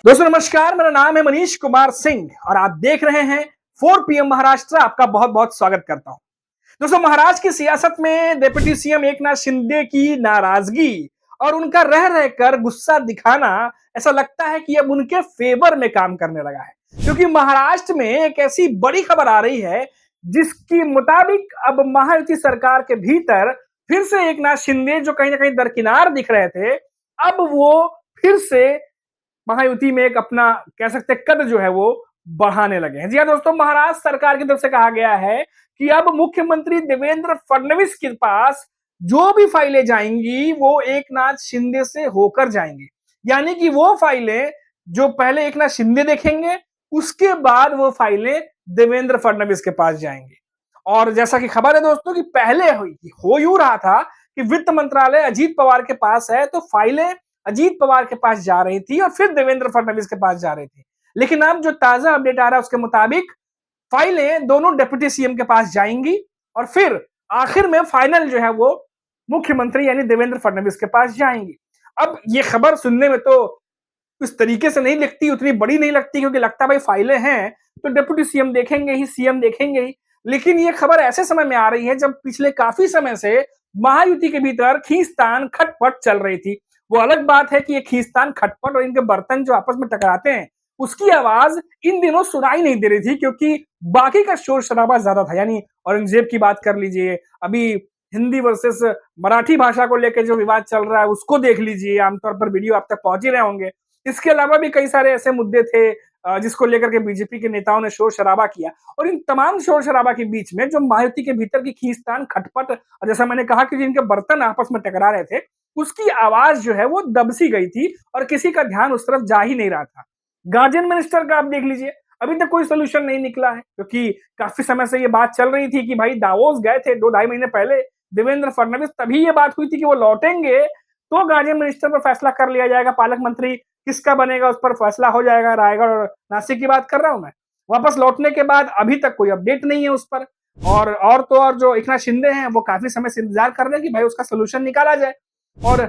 दोस्तों नमस्कार, मेरा नाम है मनीष कुमार सिंह और आप देख रहे हैं 4 PM महाराष्ट्र। आपका बहुत बहुत स्वागत करता हूं। दोस्तों, महाराष्ट्र की सियासत में डिप्टी सीएम एकनाथ शिंदे की नाराजगी और उनका रह रहकर गुस्सा दिखाना ऐसा लगता है कि अब उनके फेवर में काम करने लगा है, क्योंकि महाराष्ट्र में एक ऐसी बड़ी खबर आ रही है जिसके मुताबिक अब महायुति सरकार के भीतर फिर से एकनाथ शिंदे जो कहीं ना कहीं दरकिनार दिख रहे थे, अब वो फिर से महायुति में एक अपना कह सकते हैं कद जो है वो बढ़ाने लगे हैं। जी हाँ दोस्तों, महाराष्ट्र सरकार की तरफ से कहा गया है कि अब मुख्यमंत्री देवेंद्र फडणवीस के पास जो भी फाइलें जाएंगी वो एकनाथ शिंदे से होकर जाएंगी। यानी कि वो फाइलें जो पहले एकनाथ शिंदे देखेंगे, उसके बाद वो फाइलें देवेंद्र फडणवीस के पास जाएंगी। और जैसा कि खबर है दोस्तों कि पहले हो यूं रहा था कि वित्त मंत्रालय अजीत पवार के पास है, तो फाइलें अजीत पवार के पास जा रही थी और फिर देवेंद्र फडणवीस के पास जा रही थी। लेकिन अब जो ताजा अपडेट आ रहा है उसके मुताबिक फाइलें दोनों डिप्टी सीएम के पास जाएंगी और फिर आखिर में फाइनल जो है वो मुख्यमंत्री यानी देवेंद्र फडणवीस के पास जाएंगी। अब ये खबर सुनने में तो उस तरीके से नहीं लिखती, उतनी बड़ी नहीं लगती, क्योंकि लगता भाई फाइलें हैं तो डिप्टी सीएम देखेंगे ही, सीएम देखेंगे ही। लेकिन ये खबर ऐसे समय में आ रही है जब पिछले काफी समय से महायुति के भीतर खींचतान खटपट चल रही थी। वो अलग बात है कि ये खींचतान खटपट और इनके बर्तन जो आपस में टकराते हैं उसकी आवाज इन दिनों सुनाई नहीं दे रही थी, क्योंकि बाकी का शोर शराबा ज्यादा था। यानी औरंगजेब की बात कर लीजिए, अभी हिंदी वर्सेस मराठी भाषा को लेकर जो विवाद चल रहा है उसको देख लीजिए, आमतौर पर वीडियो आप तक पहुंच ही रहे होंगे। इसके अलावा भी कई सारे ऐसे मुद्दे थे जिसको लेकर के बीजेपी के नेताओं ने शोर शराबा किया। और इन तमाम शोर शराबा के बीच में जो महायुति के भीतर की खींचतान खटपट और जैसा मैंने कहा कि जिनके बर्तन आपस में टकरा रहे थे, उसकी आवाज जो है वो दबसी गई थी और किसी का ध्यान उस तरफ जा ही नहीं रहा था। गार्जियन मिनिस्टर का आप देख लीजिए, अभी तक कोई सोल्यूशन नहीं निकला है, क्योंकि काफी समय से ये बात चल रही थी कि भाई दावोस गए थे 2 ढाई महीने पहले देवेंद्र फडणवीस, तभी ये बात हुई थी कि वो लौटेंगे तो गार्जियन मिनिस्टर पर फैसला कर लिया जाएगा, पालक मंत्री किसका बनेगा उस पर फैसला हो जाएगा। रायगढ़ और नासिक की बात कर रहा हूं मैं। वापस लौटने के बाद अभी तक कोई अपडेट नहीं है उस पर। और तो और जो एकनाथ शिंदे हैं वो काफी समय से इंतजार कर रहे हैं कि भाई उसका सोल्यूशन निकाला जाए। और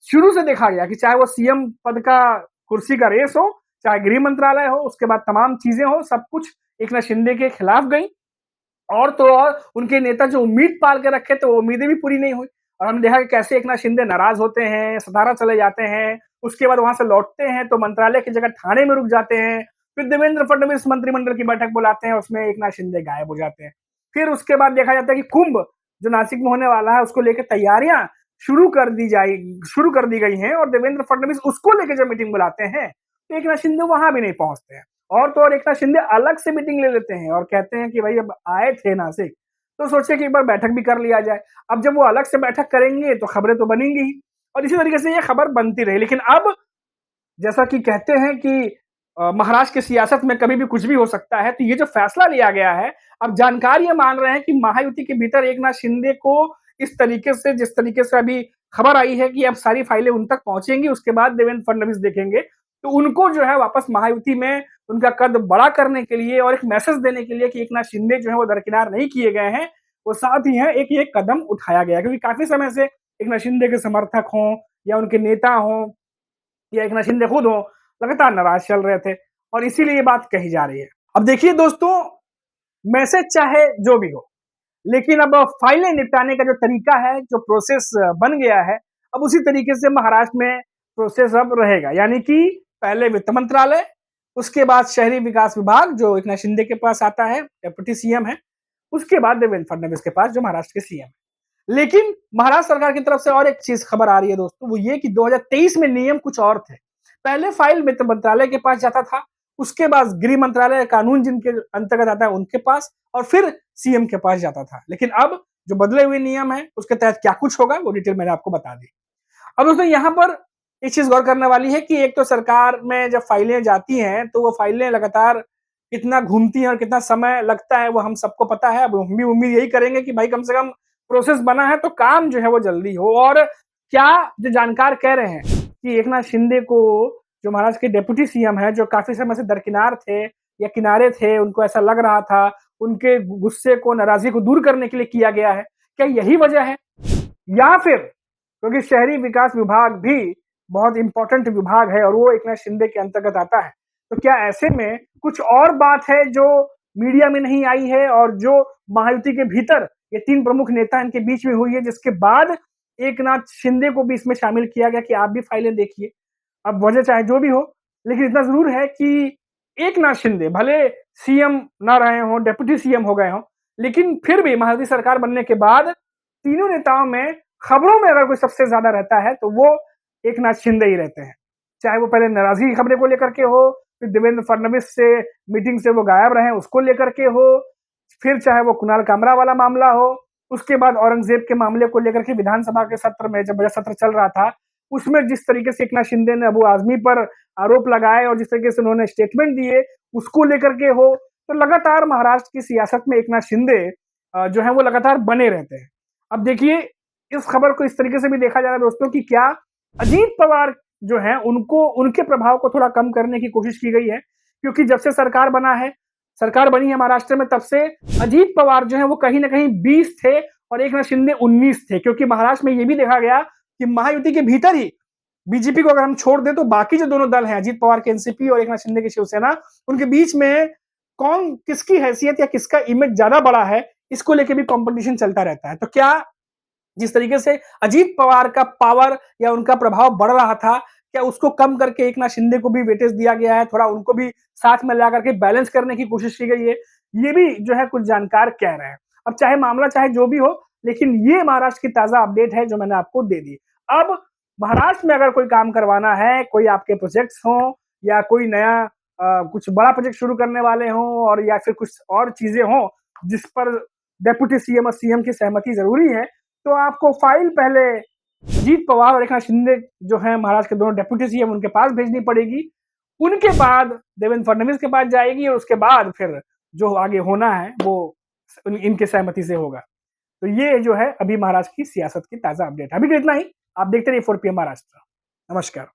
शुरू से देखा गया कि चाहे वो सीएम पद का कुर्सी का रेस हो, चाहे गृह मंत्रालय हो, उसके बाद तमाम चीजें हो, सब कुछ एकनाथ शिंदे के खिलाफ गई। और तो और उनके नेता जो उम्मीद पाल के रखे थे वो उम्मीदें भी पूरी नहीं हुई। और हमने देखा कि कैसे एकनाथ शिंदे नाराज होते हैं, सतारा चले जाते हैं, उसके बाद वहां से लौटते हैं तो मंत्रालय की जगह थाने में रुक जाते हैं। फिर देवेंद्र फडणवीस मंत्रिमंडल की बैठक बुलाते हैं, उसमें एकनाथ शिंदे गायब हो जाते हैं। फिर उसके बाद देखा जाता है कि कुंभ जो नासिक में होने वाला है उसको लेकर तैयारियां शुरू कर दी गई हैं और देवेंद्र फडणवीस उसको लेकर जब मीटिंग बुलाते हैं तो एकनाथ शिंदे वहां भी नहीं पहुंचते हैं। और तो और एकनाथ शिंदे अलग से मीटिंग ले लेते हैं और कहते हैं कि भाई अब आए थे नासिक तो सोचे कि एक बार बैठक भी कर लिया जाए। अब जब वो अलग से बैठक करेंगे तो खबरें तो बनेंगी ही और इसी तरीके से ये खबर बनती रही। लेकिन अब जैसा कि कहते हैं कि महाराष्ट्र की सियासत में कभी भी कुछ भी हो सकता है, तो ये जो फैसला लिया गया है, अब जानकार ये मान रहे हैं कि महायुति के भीतर एकनाथ शिंदे को इस तरीके से जिस तरीके से अभी खबर आई है कि अब सारी फाइलें उन तक पहुंचेंगी, उसके बाद देवेंद्र फडणवीस देखेंगे, तो उनको जो है वापस महायुति में उनका कद बड़ा करने के लिए और एक मैसेज देने के लिए कि एकनाथ शिंदे जो है वो दरकिनार नहीं किए गए हैं, वो साथ ही है एक ये कदम उठाया गया। क्योंकि काफी समय से एकनाथ शिंदे के समर्थक हों या उनके नेता हों या एकनाथ शिंदे खुद हो, लगातार नाराज चल रहे थे और इसीलिए ये बात कही जा रही है। अब देखिए दोस्तों, मैसेज चाहे जो भी हो, लेकिन अब फाइलें निपटाने का जो तरीका है, जो प्रोसेस बन गया है, अब उसी तरीके से महाराष्ट्र में प्रोसेस अब रहेगा। यानी कि पहले वित्त मंत्रालय, उसके बाद शहरी विकास विभाग जो एकनाथ शिंदे के पास आता है, डिप्टी सीएम है, उसके बाद देवेंद्र फडणवीस के पास जो महाराष्ट्र के सीएम है। लेकिन महाराष्ट्र सरकार की तरफ से और एक चीज खबर आ रही है दोस्तों, वो ये कि 2023 में नियम कुछ और थे। पहले फाइल वित्त मंत्रालय के पास जाता था, उसके बाद गृह मंत्रालय कानून जिनके अंतर्गत आता है उनके पास और फिर सीएम के पास जाता था। लेकिन अब जो बदले हुए नियम है उसके तहत क्या कुछ होगा वो डिटेल मैंने आपको बता दी। अब दोस्तों यहाँ पर एक चीज गौर करने वाली है कि एक तो सरकार में जब फाइलें जाती हैं तो वो फाइलें लगातार कितना घूमती हैं और कितना समय लगता है वो हम सबको पता है। अब हम भी उम्मीद यही करेंगे कि भाई कम से कम प्रोसेस बना है तो काम जो है वो जल्दी हो। और क्या जो जानकार कह रहे हैं कि एकनाथ शिंदे को जो महाराष्ट्र के डिप्टी सीएम है, जो काफी समय से दरकिनार थे या किनारे थे, उनको ऐसा लग रहा था, उनके गुस्से को, नाराजगी को दूर करने के लिए किया गया है, क्या यही वजह है? या फिर क्योंकि शहरी विकास विभाग भी बहुत इंपॉर्टेंट विभाग है और वो एकनाथ शिंदे के अंतर्गत आता है। तो क्या ऐसे में कुछ और बात है जो मीडिया में नहीं आई है और जो महायुति के भीतर ये 3 प्रमुख नेता इनके बीच में हुई है, जिसके बाद एकनाथ शिंदे को भी इसमें शामिल किया गया कि आप भी फाइलें देखिए। अब वजह चाहे जो भी हो, लेकिन इतना ज़रूर है कि एकनाथ शिंदे भले सीएम ना रहे हों, डिप्टी सीएम हो गए हों, लेकिन फिर भी महायुति सरकार बनने के बाद तीनों नेताओं में खबरों में अगर कोई सबसे ज़्यादा रहता है, तो वो एकनाथ शिंदे ही रहते हैं। चाहे वो पहले नाराज़गी की खबरें को लेकर के हो, फिर देवेंद्र फडणवीस से मीटिंग से वो गायब रहे, उसको लेकर के हो, फिर चाहे वो कुणाल कामरा वाला मामला हो, उसके बाद औरंगज़ेब के मामले को लेकर के विधानसभा के सत्र में जब बजट सत्र चल रहा था, उसमें जिस तरीके से एकनाथ शिंदे ने अबू आज़मी पर आरोप लगाए और जिस तरीके से उन्होंने स्टेटमेंट दिए, उसको लेकर के हो, तो लगातार महाराष्ट्र की सियासत में एकनाथ शिंदे जो है वो लगातार बने रहते हैं। अब देखिए, इस खबर को इस तरीके से भी देखा जा रहा है दोस्तों कि क्या अजीत पवार जो हैं उनको उनके प्रभाव को थोड़ा कम करने की कोशिश की गई है, क्योंकि जब से सरकार बनी है महाराष्ट्र में, तब से अजीत पवार जो है वो कहीं न कहीं 20 थे और एकनाथ शिंदे 19 थे, क्योंकि महाराष्ट्र में ये भी देखा गया कि महायुति के भीतर ही बीजेपी को अगर हम छोड़ दें तो बाकी जो दोनों दल हैं, अजीत पवार के एनसीपी और एकनाथ शिंदे की शिवसेना, उनके बीच में कौन किसकी हैसियत या किसका इमेज ज्यादा बड़ा है, इसको लेके भी कंपटीशन चलता रहता है। तो क्या जिस तरीके से अजीत पवार का पावर या उनका प्रभाव बढ़ रहा था, क्या उसको कम करके एकनाथ शिंदे को भी वेटेज दिया गया है, थोड़ा उनको भी साथ में ला करके बैलेंस करने की कोशिश की गई है, ये भी जो है कुछ जानकार कह रहे हैं। अब चाहे मामला चाहे जो भी हो, लेकिन ये महाराष्ट्र की ताजा अपडेट है जो मैंने आपको दे दी। अब महाराष्ट्र में अगर कोई काम करवाना है, कोई आपके प्रोजेक्ट्स हों या कोई नया कुछ बड़ा प्रोजेक्ट शुरू करने वाले हों और या फिर कुछ और चीजें हों जिस पर डेप्यूटी सीएम और सीएम की सहमति जरूरी है, तो आपको फाइल पहले अजीत पवार और एकनाथ शिंदे जो हैं महाराष्ट्र के दोनों डेप्यूटी सीएम, उनके पास भेजनी पड़ेगी। उनके बाद देवेंद्र फडणवीस के पास जाएगी और उसके बाद फिर जो आगे होना है वो इनके सहमति से होगा। तो ये जो है अभी महाराष्ट्र की सियासत की ताजा अपडेट। अभी के इतना ही। आप देखते रहिए 4 PM महाराष्ट्र। नमस्कार।